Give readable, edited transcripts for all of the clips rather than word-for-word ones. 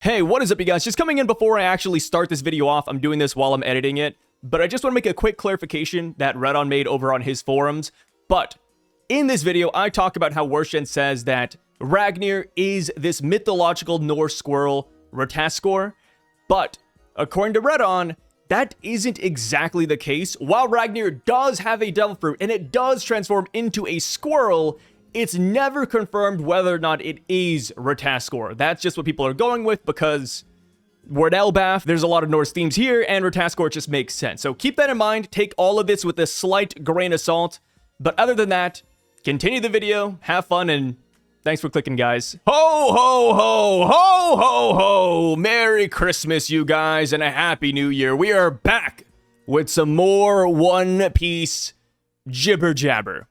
Hey, what is up, you guys? Just coming in before I actually start this video off. I'm doing this while I'm editing it, but I just want to make a quick clarification that Redon made over on his forums. But in this video, I talk about how Worshen says that Ragnir is this mythological Norse squirrel, Rataskor, but according to Redon, that isn't exactly the case. While Ragnir does have a devil fruit and it does transform into a squirrel, it's never confirmed whether or not it is Rataskor. That's just what people are going with because we're at Elbaph, there's a lot of Norse themes here, and Rataskor just makes sense. So keep that in mind, take all of this with a slight grain of salt. But other than that, continue the video, have fun, and thanks for clicking, guys. Ho, ho, ho, ho, ho, ho! Merry Christmas, you guys, and a Happy New Year. We are back with some more One Piece jibber jabber.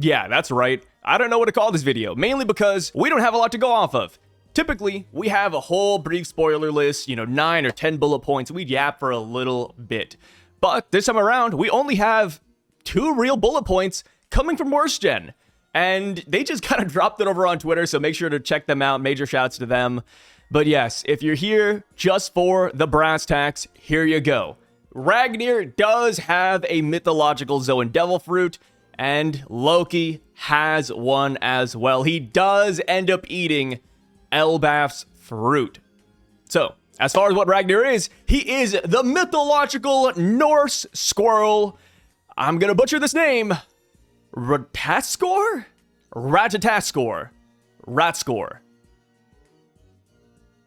Yeah, that's right. I don't know what to call this video, mainly because we don't have a lot to go off of. Typically, we have a whole brief spoiler list, 9 or 10 bullet points. We'd yap for a little bit. But this time around, we only have 2 real bullet points coming from Worshen. And they just kind of dropped it over on Twitter, so make sure to check them out. Major shouts to them. But yes, if you're here just for the brass tacks, here you go. Ragnir does have a mythological Zoan devil fruit, and Loki has one as well. He does end up eating Elbaph's fruit. So, as far as what Ragnir is, he is the mythological Norse squirrel. I'm gonna butcher this name. Rataskor? Ratataskor. Ratskor.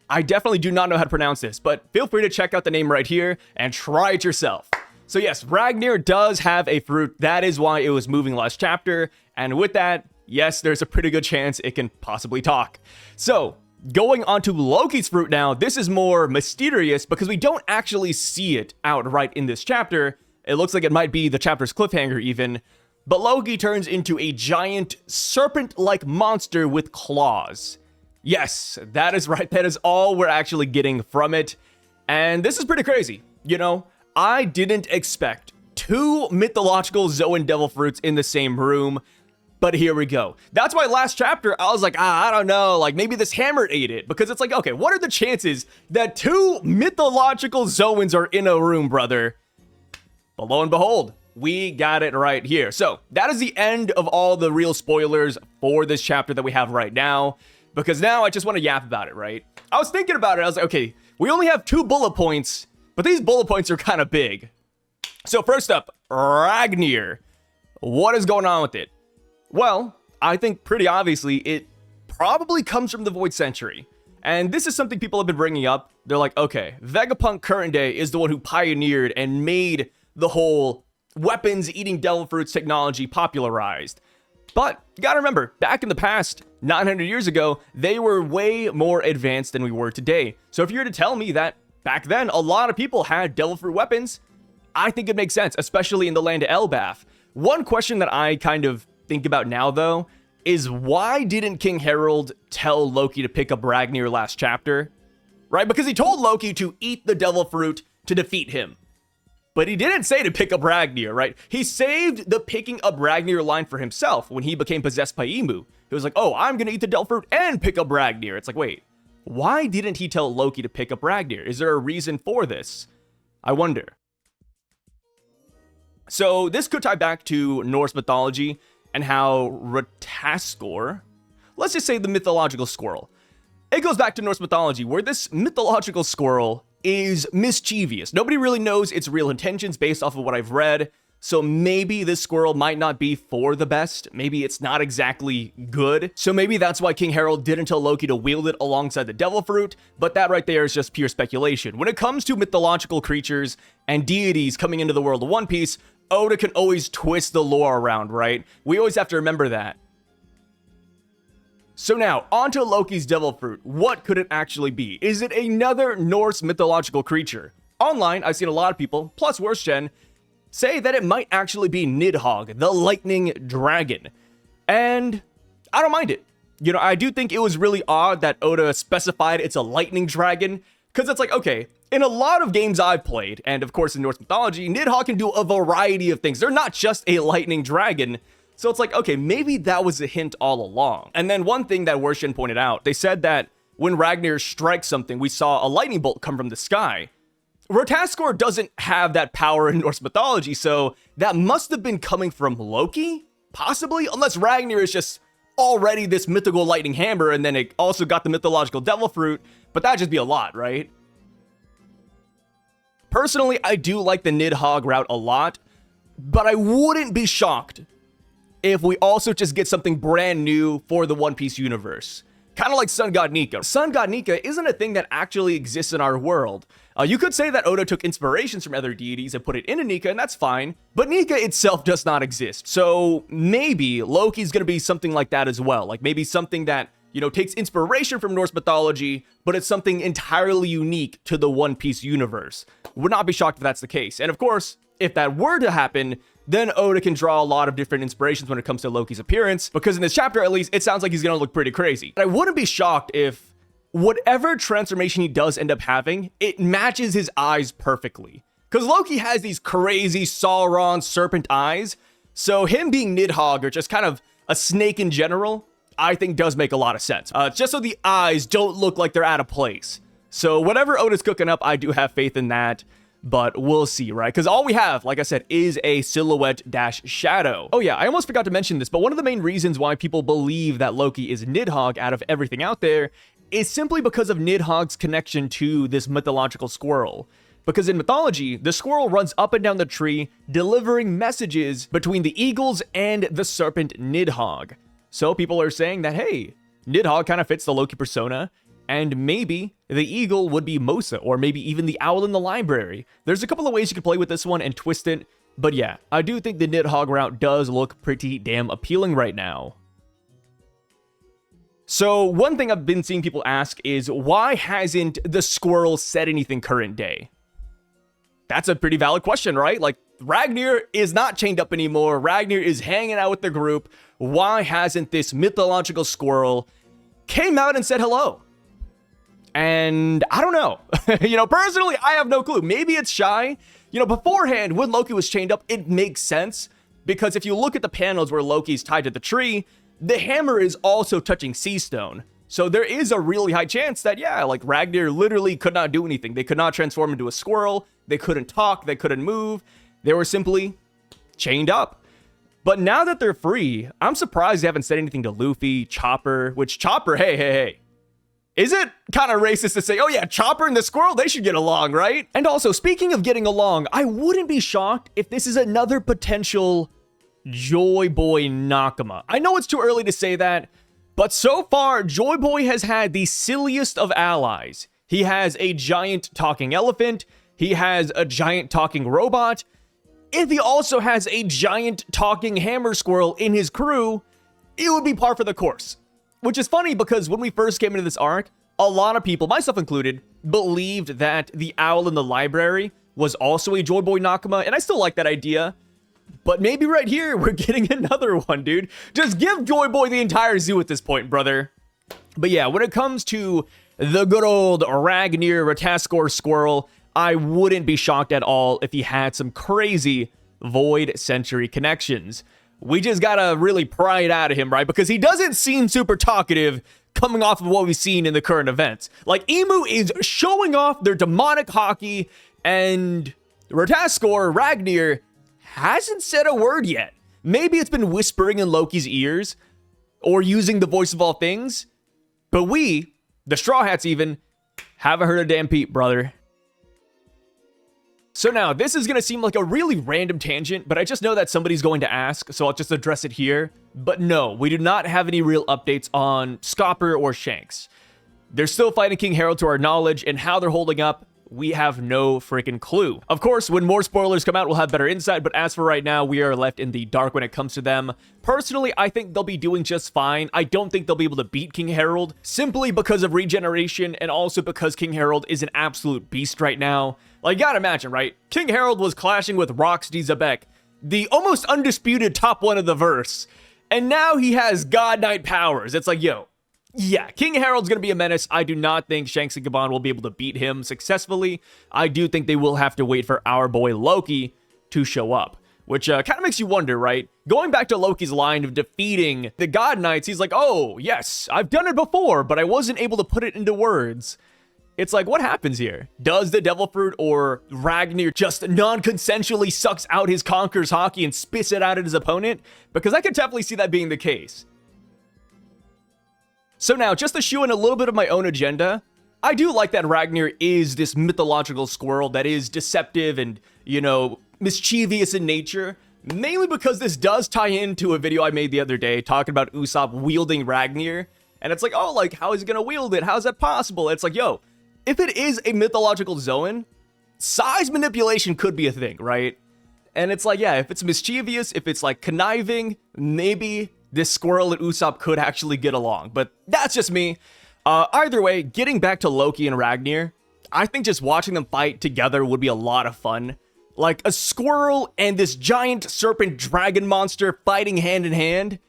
I definitely do not know how to pronounce this, but feel free to check out the name right here and try it yourself. So yes, Ragnir does have a fruit. That is why it was moving last chapter. And with that, yes, there's a pretty good chance it can possibly talk. So going on to Loki's fruit now, this is more mysterious because we don't actually see it outright in this chapter. It looks like it might be the chapter's cliffhanger even. But Loki turns into a giant serpent-like monster with claws. Yes, that is right. That is all we're actually getting from it. And this is pretty crazy. I didn't expect 2 mythological Zoan devil fruits in the same room, but here we go. That's why last chapter, I was like, I don't know, like maybe this hammer ate it, because it's like, okay, what are the chances that 2 mythological Zoans are in a room, brother? But lo and behold, we got it right here. So that is the end of all the real spoilers for this chapter that we have right now, because now I just want to yap about it, right? I was thinking about it. I was like, okay, we only have 2 bullet points, but these bullet points are kind of big. So first up, Ragnir. What is going on with it? Well, I think pretty obviously it probably comes from the Void Century. And this is something people have been bringing up. They're like, okay, Vegapunk current day is the one who pioneered and made the whole weapons eating devil fruits technology popularized. But you gotta remember, back in the past, 900 years ago, they were way more advanced than we were today. So if you were to tell me that back then, a lot of people had devil fruit weapons, I think it makes sense, especially in the land of Elbaph. One question that I kind of think about now, though, is why didn't King Harold tell Loki to pick up Ragnir last chapter? Right? Because he told Loki to eat the devil fruit to defeat him. But he didn't say to pick up Ragnir, right? He saved the picking up Ragnir line for himself when he became possessed by Emu. He was like, oh, I'm gonna eat the devil fruit and pick up Ragnir. It's like, wait. Why didn't he tell Loki to pick up Ragnir? Is there a reason for this? I wonder. So this could tie back to Norse mythology and how Rataskor, let's just say the mythological squirrel. It goes back to Norse mythology where this mythological squirrel is mischievous. Nobody really knows its real intentions based off of what I've read. So maybe this squirrel might not be for the best. Maybe it's not exactly good. So maybe that's why King Harold didn't tell Loki to wield it alongside the devil fruit. But that right there is just pure speculation. When it comes to mythological creatures and deities coming into the world of One Piece, Oda can always twist the lore around, right? We always have to remember that. So now, onto Loki's devil fruit. What could it actually be? Is it another Norse mythological creature? Online, I've seen a lot of people, plus Worshen, say that it might actually be Nidhogg, the lightning dragon. And I don't mind it. I do think it was really odd that Oda specified it's a lightning dragon, because it's like, okay, in a lot of games I've played, and of course in Norse mythology, Nidhogg can do a variety of things. They're not just a lightning dragon. So it's like, okay, maybe that was a hint all along. And then one thing that Worshen pointed out, they said that when Ragnir strikes something, we saw a lightning bolt come from the sky. Ragnar doesn't have that power in Norse mythology, so that must have been coming from Loki? Possibly? Unless Ragnir is just already this mythical lightning hammer, and then it also got the mythological devil fruit, but that'd just be a lot, right? Personally, I do like the Nidhogg route a lot, but I wouldn't be shocked if we also just get something brand new for the One Piece universe. Kind of like Sun God Nika. Sun God Nika isn't a thing that actually exists in our world. You could say that Oda took inspirations from other deities and put it into Nika, and that's fine, but Nika itself does not exist. So maybe Loki's gonna be something like that as well. Like maybe something that, you know, takes inspiration from Norse mythology, but it's something entirely unique to the One Piece universe. Would not be shocked if that's the case. And of course, if that were to happen, then Oda can draw a lot of different inspirations when it comes to Loki's appearance, because in this chapter, at least, it sounds like he's gonna look pretty crazy. And I wouldn't be shocked if whatever transformation he does end up having, it matches his eyes perfectly. Because Loki has these crazy Sauron serpent eyes, so him being Nidhogg or just kind of a snake in general, I think does make a lot of sense. Just so the eyes don't look like they're out of place. So whatever Oda's cooking up, I do have faith in that. But we'll see, right? Because all we have, like I said, is a silhouette dash shadow. Oh yeah, I almost forgot to mention this, but one of the main reasons why people believe that Loki is Nidhogg out of everything out there is simply because of Nidhogg's connection to this mythological squirrel. Because in mythology, the squirrel runs up and down the tree, delivering messages between the eagles and the serpent Nidhogg. So people are saying that, hey, Nidhogg kind of fits the Loki persona, and maybe the eagle would be Mosa, or maybe even the owl in the library. There's a couple of ways you can play with this one and twist it, but yeah, I do think the Nidhogg route does look pretty damn appealing right now. So one thing I've been seeing people ask is, why hasn't the squirrel said anything current day? That's a pretty valid question, right? Like, Ragnir is not chained up anymore. Ragnir is hanging out with the group. Why hasn't this mythological squirrel came out and said hello? And I don't know. You know, personally, I have no clue. Maybe it's shy. You know, beforehand, when Loki was chained up, it makes sense. Because if you look at the panels where Loki's tied to the tree, the hammer is also touching sea stone. So there is a really high chance that, yeah, like Ragnir literally could not do anything. They could not transform into a squirrel. They couldn't talk. They couldn't move. They were simply chained up. But now that they're free, I'm surprised they haven't said anything to Luffy, Chopper, which Chopper, hey. Is it kind of racist to say, oh yeah, Chopper and the squirrel, they should get along, right? And also, speaking of getting along, I wouldn't be shocked if this is another potential Joy Boy Nakama. I know it's too early to say that, but so far, Joy Boy has had the silliest of allies. He has a giant talking elephant. He has a giant talking robot. If he also has a giant talking hammer squirrel in his crew, it would be par for the course. Which is funny because when we first came into this arc, a lot of people, myself included, believed that the owl in the library was also a Joy Boy Nakama, and I still like that idea. But maybe right here, we're getting another one, dude. Just give Joy Boy the entire zoo at this point, brother. But yeah, when it comes to the good old Ragnir Rataskor squirrel, I wouldn't be shocked at all if he had some crazy Void Century connections. We just gotta really pry it out of him, right? Because he doesn't seem super talkative coming off of what we've seen in the current events. Like, Emu is showing off their demonic hockey, and Rataskor, Ragnir, hasn't said a word yet. Maybe it's been whispering in Loki's ears, or using the voice of all things, but we, the Straw Hats even, haven't heard a damn peep, brother. So now, this is going to seem like a really random tangent, but I just know that somebody's going to ask, so I'll just address it here. But no, we do not have any real updates on Scopper or Shanks. They're still fighting King Harold to our knowledge, and how they're holding up, we have no freaking clue. Of course, when more spoilers come out, we'll have better insight, but as for right now, we are left in the dark when it comes to them. Personally, I think they'll be doing just fine. I don't think they'll be able to beat King Harold, simply because of regeneration, and also because King Harold is an absolute beast right now. Like, you gotta imagine, right? King Harold was clashing with Roxy Zabek, the almost undisputed top one of the verse, and now he has God Knight powers. It's like, yo, yeah, King Harold's going to be a menace. I do not think Shanks and Gabon will be able to beat him successfully. I do think they will have to wait for our boy Loki to show up, which kind of makes you wonder, right? Going back to Loki's line of defeating the God Knights, he's like, oh, yes, I've done it before, but I wasn't able to put it into words. It's like, what happens here? Does the Devil Fruit or Ragnir just non-consensually sucks out his Conqueror's Hockey and spits it out at his opponent? Because I could definitely see that being the case. So now, just to shoe in a little bit of my own agenda, I do like that Ragnir is this mythological squirrel that is deceptive and, you know, mischievous in nature. Mainly because this does tie into a video I made the other day talking about Usopp wielding Ragnir. And it's like, oh, like, how is he gonna wield it? How is that possible? It's like, yo, if it is a mythological Zoan, size manipulation could be a thing, right? And it's like, yeah, if it's mischievous, if it's like conniving, maybe this squirrel and Usopp could actually get along. But that's just me. Either way, getting back to Loki and Ragnir, I think just watching them fight together would be a lot of fun. Like a squirrel and this giant serpent dragon monster fighting hand in hand.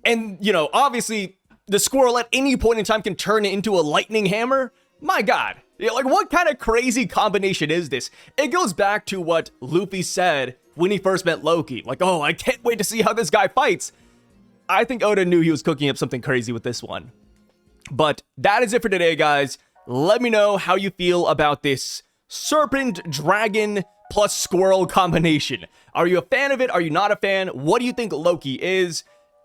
And, you know, obviously the squirrel at any point in time can turn it into a lightning hammer. My God, yeah, like what kind of crazy combination is this? It goes back to what Luffy said when he first met Loki. Like, oh, I can't wait to see how this guy fights. I think Oda knew he was cooking up something crazy with this one. But that is it for today, guys. Let me know how you feel about this serpent, dragon, plus squirrel combination. Are you a fan of it? Are you not a fan? What do you think Loki is?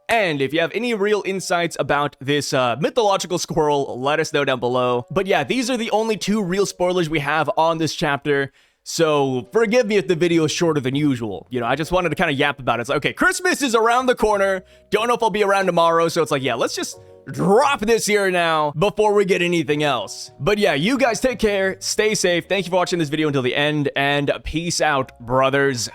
And if you have any real insights about this mythological squirrel, let us know down below. But yeah, these are the only 2 real spoilers we have on this chapter. So forgive me if the video is shorter than usual. You know, I just wanted to kind of yap about it. It's like, okay, Christmas is around the corner. Don't know if I'll be around tomorrow. So it's like, yeah, let's just drop this here now before we get anything else. But yeah, you guys take care. Stay safe. Thank you for watching this video until the end. And peace out, brothers.